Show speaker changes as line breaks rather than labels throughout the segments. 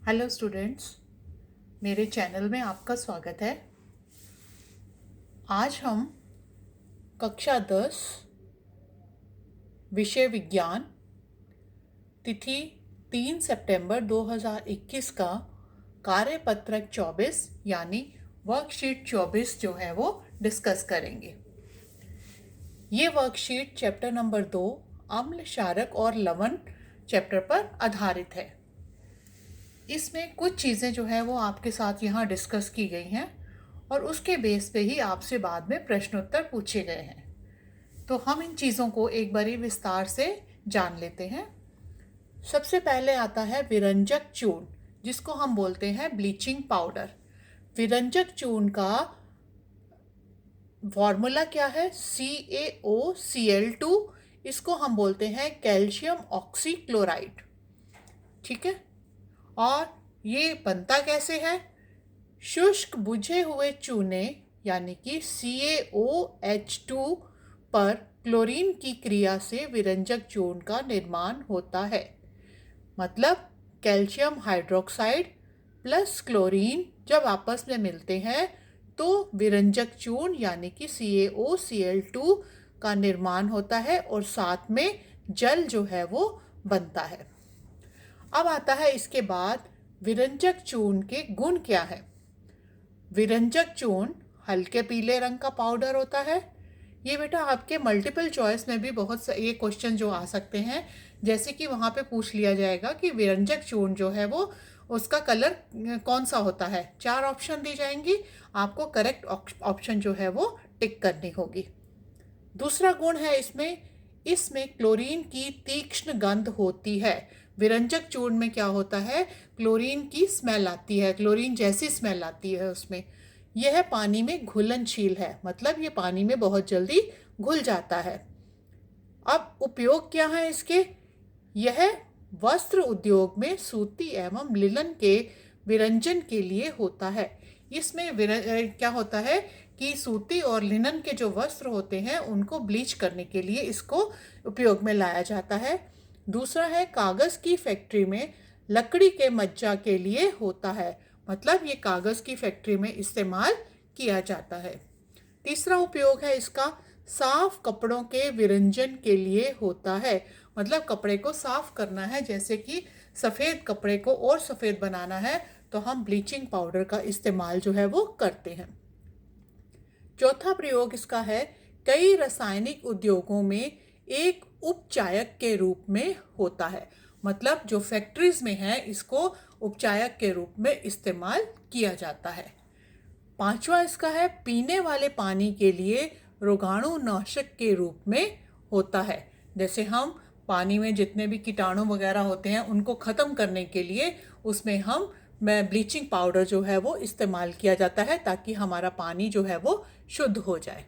Hello students, मेरे channel में आपका स्वागत है। आज हम कक्षा 10 विषय विज्ञान तिथि 3 सितंबर 2021 का कार्यपत्रक 24 यानी वर्कशीट 24 जो है वो डिस्कस करेंगे। ये वर्कशीट चैप्टर नंबर 2 अम्ल, क्षारक और लवण चैप्टर पर आधारित है। इसमें कुछ चीज़ें जो है वो आपके साथ यहाँ डिस्कस की गई हैं और उसके बेस पे ही आपसे बाद में प्रश्नोत्तर पूछे गए हैं। तो हम इन चीज़ों को एक बारी विस्तार से जान लेते हैं। सबसे पहले आता है विरंजक चूर्ण, जिसको हम बोलते हैं ब्लीचिंग पाउडर। विरंजक चूर्ण का फॉर्मूला क्या है? CaOCl2। इसको हम बोलते हैं कैल्शियम ऑक्सीक्लोराइड। ठीक है। और ये बनता कैसे है? शुष्क बुझे हुए चूने यानी कि CaOH2 पर क्लोरीन की क्रिया से विरंजक चूर्ण का निर्माण होता है। मतलब कैल्शियम हाइड्रोक्साइड प्लस क्लोरीन जब आपस में मिलते हैं तो विरंजक चूर्ण यानी कि CaOCl2 का निर्माण होता है और साथ में जल जो है वो बनता है। अब आता है इसके बाद विरंजक चूर्ण के गुण क्या है। विरंजक चूर्ण हल्के पीले रंग का पाउडर होता है। ये बेटा आपके मल्टीपल चॉइस में भी बहुत से ये क्वेश्चन जो आ सकते हैं, जैसे कि वहाँ पे पूछ लिया जाएगा कि विरंजक चूर्ण जो है वो उसका कलर कौन सा होता है। 4 ऑप्शन दी जाएंगी, आपको करेक्ट ऑप्शन जो है वो टिक करनी होगी। दूसरा गुण है इसमें क्लोरीन की तीक्ष्ण गंध होती है। विरंजक चूर्ण में क्या होता है? क्लोरीन की स्मेल आती है, क्लोरीन जैसी स्मेल आती है उसमें। यह पानी में घुलनशील है, मतलब ये पानी में बहुत जल्दी घुल जाता है। अब उपयोग क्या है इसके? यह वस्त्र उद्योग में सूती एवं लिनन के विरंजन के लिए होता है। इसमें क्या होता है कि सूती और लिनन के जो वस्त्र होते हैं उनको ब्लीच करने के लिए इसको उपयोग में लाया जाता है। दूसरा है कागज़ की फैक्ट्री में लकड़ी के मज्जा के लिए होता है, मतलब ये कागज़ की फैक्ट्री में इस्तेमाल किया जाता है। तीसरा उपयोग है इसका साफ कपड़ों के विरंजन के लिए होता है, मतलब कपड़े को साफ करना है, जैसे कि सफ़ेद कपड़े को और सफ़ेद बनाना है तो हम ब्लीचिंग पाउडर का इस्तेमाल जो है वो करते हैं। चौथा प्रयोग इसका है कई रासायनिक उद्योगों में एक उपचायक के रूप में होता है, मतलब जो फैक्ट्रीज में है इसको उपचायक के रूप में इस्तेमाल किया जाता है। पांचवा इसका है पीने वाले पानी के लिए रोगाणुनाशक के रूप में होता है। जैसे हम पानी में जितने भी कीटाणु वगैरह होते हैं उनको ख़त्म करने के लिए उसमें हम ब्लीचिंग पाउडर जो है वो इस्तेमाल किया जाता है ताकि हमारा पानी जो है वो शुद्ध हो जाए।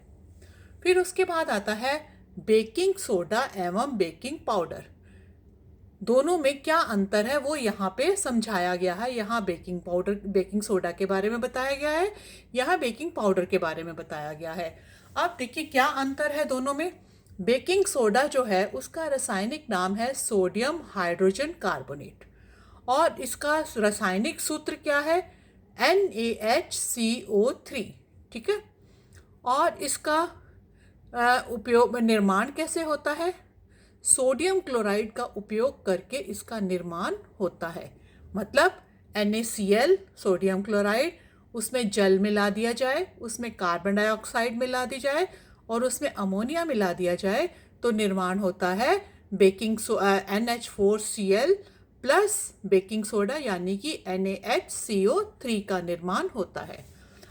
फिर उसके बाद आता है बेकिंग सोडा एवं बेकिंग पाउडर। दोनों में क्या अंतर है वो यहाँ पे समझाया गया है। यहाँ बेकिंग पाउडर, बेकिंग सोडा के बारे में बताया गया है, यहाँ बेकिंग पाउडर के बारे में बताया गया है। अब देखिए क्या अंतर है दोनों में। बेकिंग सोडा जो है उसका रासायनिक नाम है सोडियम हाइड्रोजन कार्बोनेट और इसका रासायनिक सूत्र क्या है? NaHCO3। ठीक है। और इसका उपयोग निर्माण कैसे होता है? सोडियम क्लोराइड का उपयोग करके इसका निर्माण होता है, मतलब NaCl सोडियम क्लोराइड, उसमें जल मिला दिया जाए, उसमें कार्बन डाइऑक्साइड मिला दी जाए और उसमें अमोनिया मिला दिया जाए तो निर्माण होता है NH4Cl प्लस बेकिंग सोडा यानी कि NaHCO3 का निर्माण होता है।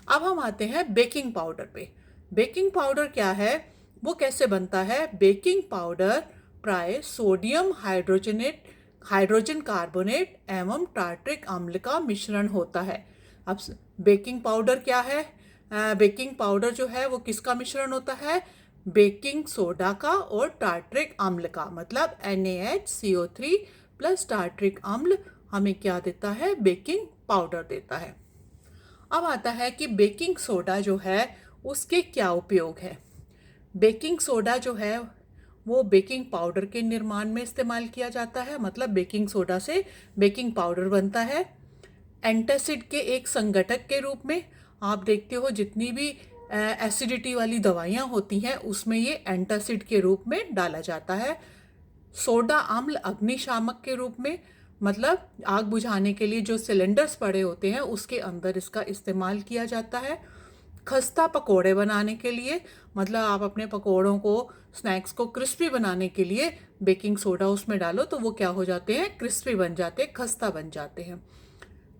अब हम आते हैं बेकिंग पाउडर पे। बेकिंग पाउडर क्या है, वो कैसे बनता है? बेकिंग पाउडर प्राय सोडियम हाइड्रोजन कार्बोनेट एवं टार्ट्रिक अम्ल का मिश्रण होता है। अब बेकिंग पाउडर क्या है? बेकिंग पाउडर जो है वो किसका मिश्रण होता है? बेकिंग सोडा का और टार्ट्रिक अम्ल का, मतलब NaHCO3 प्लस टार्ट्रिक अम्ल हमें क्या देता है? बेकिंग पाउडर देता है। अब आता है कि बेकिंग सोडा जो है उसके क्या उपयोग है। बेकिंग सोडा जो है वो बेकिंग पाउडर के निर्माण में इस्तेमाल किया जाता है, मतलब बेकिंग सोडा से बेकिंग पाउडर बनता है। एंटासिड के एक संगठक के रूप में। आप देखते हो जितनी भी एसिडिटी वाली दवाइयाँ होती हैं उसमें ये एंटासिड के रूप में डाला जाता है। सोडा अम्ल अग्निशामक के रूप में, मतलब आग बुझाने के लिए जो सिलेंडर्स पड़े होते हैं उसके अंदर इसका इस्तेमाल किया जाता है। खस्ता पकोड़े बनाने के लिए, मतलब आप अपने पकोड़ों को, स्नैक्स को क्रिस्पी बनाने के लिए बेकिंग सोडा उसमें डालो तो वो क्या हो जाते हैं, क्रिस्पी बन जाते हैं, खस्ता बन जाते हैं।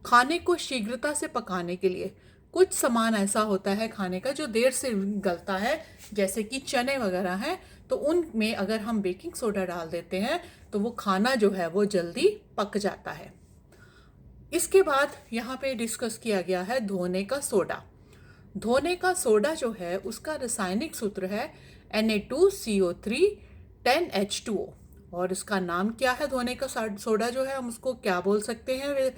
खाने को शीघ्रता से पकाने के लिए, कुछ सामान ऐसा होता है खाने का जो देर से गलता है, जैसे कि चने वगैरह हैं, तो उनमें अगर हम बेकिंग सोडा डाल देते हैं तो वो खाना जो है वो जल्दी पक जाता है। इसके बाद यहाँ पे डिस्कस किया गया है धोने का सोडा। धोने का सोडा जो है उसका रासायनिक सूत्र है Na2CO3 10H2O। और इसका नाम क्या है धोने का सोडा जो है, हम उसको क्या बोल सकते हैं,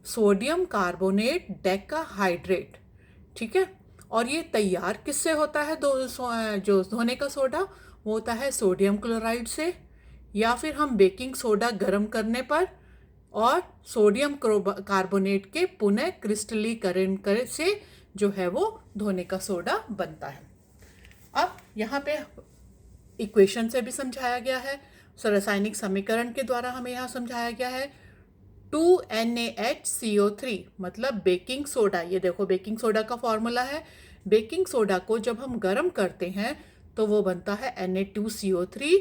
सोडियम कार्बोनेट डेकाहाइड्रेट। ठीक है। और ये तैयार किससे होता है, जो धोने का सोडा वो होता है सोडियम क्लोराइड से, या फिर हम बेकिंग सोडा गर्म करने पर और सोडियम कार्बोनेट के पुनः क्रिस्टलीकरण से जो है वो धोने का सोडा बनता है। अब यहाँ पे इक्वेशन से भी समझाया गया है, रासायनिक समीकरण के द्वारा हमें यहाँ समझाया गया है। 2NaHCO3 मतलब बेकिंग सोडा, ये देखो बेकिंग सोडा का फॉर्मूला है। बेकिंग सोडा को जब हम गर्म करते हैं तो वो बनता है Na2CO3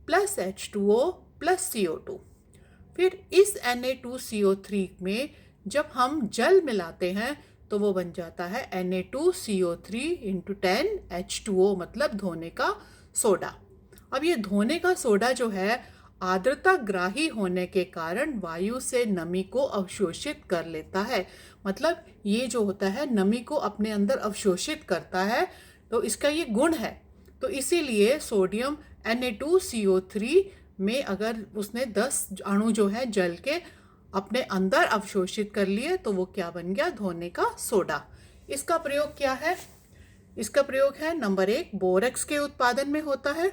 plus H2O plus CO2। फिर इस Na2CO3 में जब हम जल मिलाते हैं तो वो बन जाता है Na2CO3 × 10H2O, मतलब धोने का सोडा। अब ये धोने का सोडा जो है आर्द्रता ग्राही होने के कारण वायु से नमी को अवशोषित कर लेता है, मतलब ये जो होता है नमी को अपने अंदर अवशोषित करता है, तो इसका ये गुण है। तो इसीलिए सोडियम Na2CO3 में अगर उसने 10 अणु जो है जल के अपने अंदर अवशोषित कर लिए तो वो क्या बन गया, धोने का सोडा। इसका प्रयोग क्या है, इसका प्रयोग है नंबर 1 बोरेक्स के उत्पादन में होता है,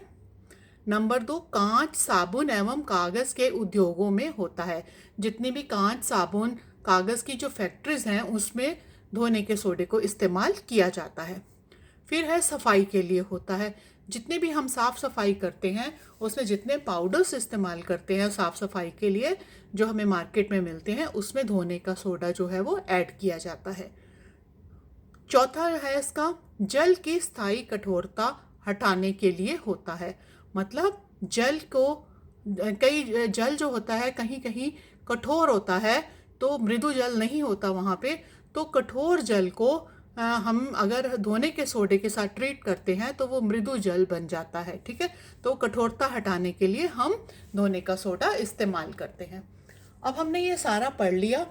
नंबर 2 कांच, साबुन एवं कागज के उद्योगों में होता है। जितनी भी कांच, साबुन, कागज की जो फैक्ट्रीज हैं उसमें धोने के सोडे को इस्तेमाल किया जाता है। फिर है सफाई के लिए होता है, जितने भी हम साफ सफाई करते हैं उसमें जितने पाउडर्स इस्तेमाल करते हैं साफ सफाई के लिए जो हमें मार्केट में मिलते हैं उसमें धोने का सोडा जो है वो ऐड किया जाता है। चौथा है इसका जल की स्थायी कठोरता हटाने के लिए होता है, मतलब जल को, कई जल जो होता है कहीं कहीं कठोर होता है तो मृदु जल नहीं होता वहाँ पे, तो कठोर जल को हम अगर धोने के सोडे के साथ ट्रीट करते हैं तो वो मृदु जल बन जाता है। ठीक है, तो कठोरता हटाने के लिए हम धोने का सोडा इस्तेमाल करते हैं। अब हमने ये सारा पढ़ लिया।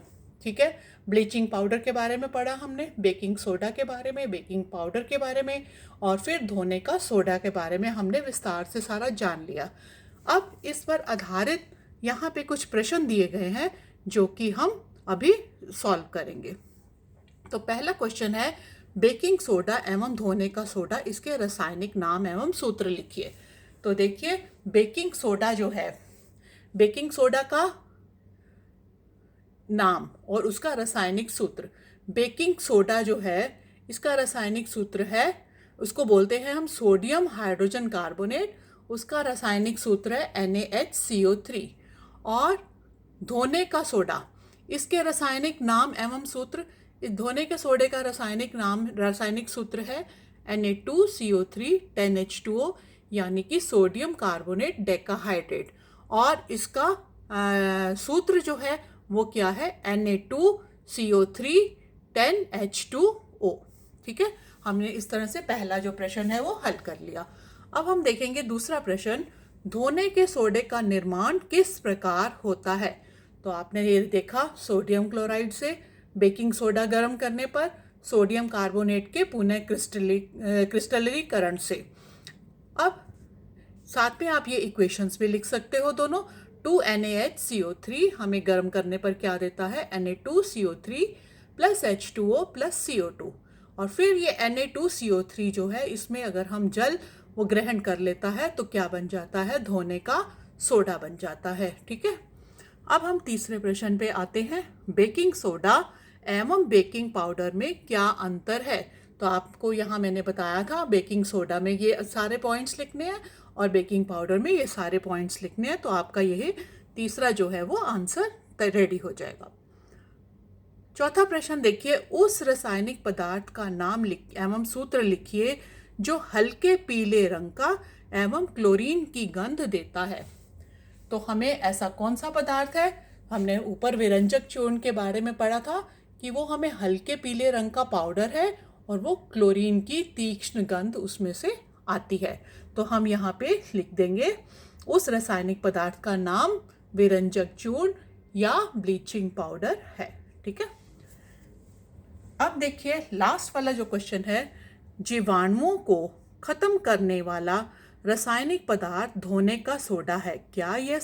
ठीक है, ब्लीचिंग पाउडर के बारे में पढ़ा हमने, बेकिंग सोडा के बारे में, बेकिंग पाउडर के बारे में, और फिर धोने का सोडा के बारे में हमने विस्तार से सारा जान लिया। अब इस पर आधारित यहाँ पे कुछ प्रश्न दिए गए हैं जो कि हम अभी सॉल्व करेंगे। तो पहला क्वेश्चन है बेकिंग सोडा एवं धोने का सोडा, इसके रासायनिक नाम एवं सूत्र लिखिए। तो देखिए बेकिंग सोडा जो है, बेकिंग सोडा का नाम और उसका रासायनिक सूत्र। बेकिंग सोडा जो है इसका रासायनिक सूत्र है, उसको बोलते हैं हम सोडियम हाइड्रोजन कार्बोनेट, उसका रासायनिक सूत्र है NaHCO3। और धोने का सोडा, इसके रासायनिक नाम एवं सूत्र, इस धोने के सोडे का रासायनिक सूत्र है Na2CO3 10H2O, यानी कि सोडियम कार्बोनेट डेकाहाइड्रेट। और इसका सूत्र जो है वो क्या है, Na2CO3 10H2O। ठीक है, हमने इस तरह से पहला जो प्रश्न है वो हल कर लिया। अब हम देखेंगे दूसरा प्रश्न, धोने के सोडे का निर्माण किस प्रकार होता है। तो आपने ये देखा सोडियम क्लोराइड से, बेकिंग सोडा गर्म करने पर सोडियम कार्बोनेट के पुनः क्रिस्टलीकरण से। अब साथ में आप ये इक्वेशंस भी लिख सकते हो दोनों। 2NaHCO3 हमें गर्म करने पर क्या देता है, Na2CO3 plus H2O plus CO2। और फिर ये Na2CO3 जो है इसमें अगर हम जल वो ग्रहण कर लेता है तो क्या बन जाता है, धोने का सोडा बन जाता है। ठीक है, अब हम तीसरे प्रश्न पे आते हैं। बेकिंग सोडा एवं बेकिंग पाउडर में क्या अंतर है? तो आपको यहाँ मैंने बताया था बेकिंग सोडा में ये सारे पॉइंट्स लिखने हैं और बेकिंग पाउडर में ये सारे पॉइंट्स लिखने हैं, तो आपका यही तीसरा जो है वो आंसर रेडी हो जाएगा। चौथा प्रश्न देखिए, उस रासायनिक पदार्थ का नाम एवं सूत्र लिखिए जो हल्के पीले रंग का एवं क्लोरीन की गंध देता है। तो हमें ऐसा कौन सा पदार्थ है? हमने ऊपर विरंजक चूर्ण के बारे में पढ़ा था कि वो हमें हल्के पीले रंग का पाउडर है और वो क्लोरीन की तीक्ष्ण गंध उसमें से आती है। तो हम यहाँ पे लिख देंगे उस रासायनिक पदार्थ का नाम विरंजक चूर्ण या ब्लीचिंग पाउडर है। ठीक है। अब देखिए लास्ट वाला जो क्वेश्चन है, जीवाणुओं को खत्म करने वाला रासायनिक पदार्थ धोने का सोडा है, क्या यह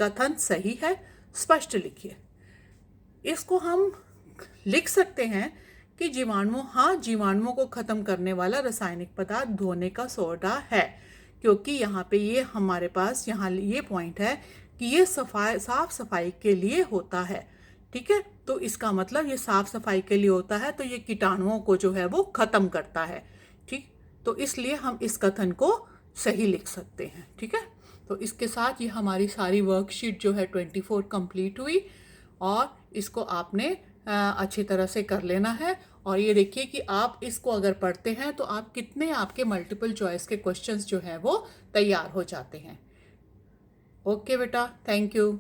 कथन सही है? स्पष्ट लिखिए। इसको हम लिख सकते हैं कि जीवाणुओं को खत्म करने वाला रासायनिक पदार्थ धोने का सोडा है, क्योंकि यहाँ पे ये हमारे पास यहाँ ये पॉइंट है कि ये साफ सफाई के लिए होता है। ठीक है, तो इसका मतलब ये साफ सफाई के लिए होता है, तो ये कीटाणुओं को जो है वो खत्म करता है। ठीक, तो इसलिए हम इस कथन को सही लिख सकते हैं। ठीक है, तो इसके साथ ये हमारी सारी वर्कशीट जो है 24 कंप्लीट हुई और इसको आपने अच्छी तरह से कर लेना है। और ये देखिए कि आप इसको अगर पढ़ते हैं तो आप कितने आपके मल्टीपल चॉइस के क्वेश्चंस जो हैं वो तैयार हो जाते हैं। ओके बेटा, थैंक यू।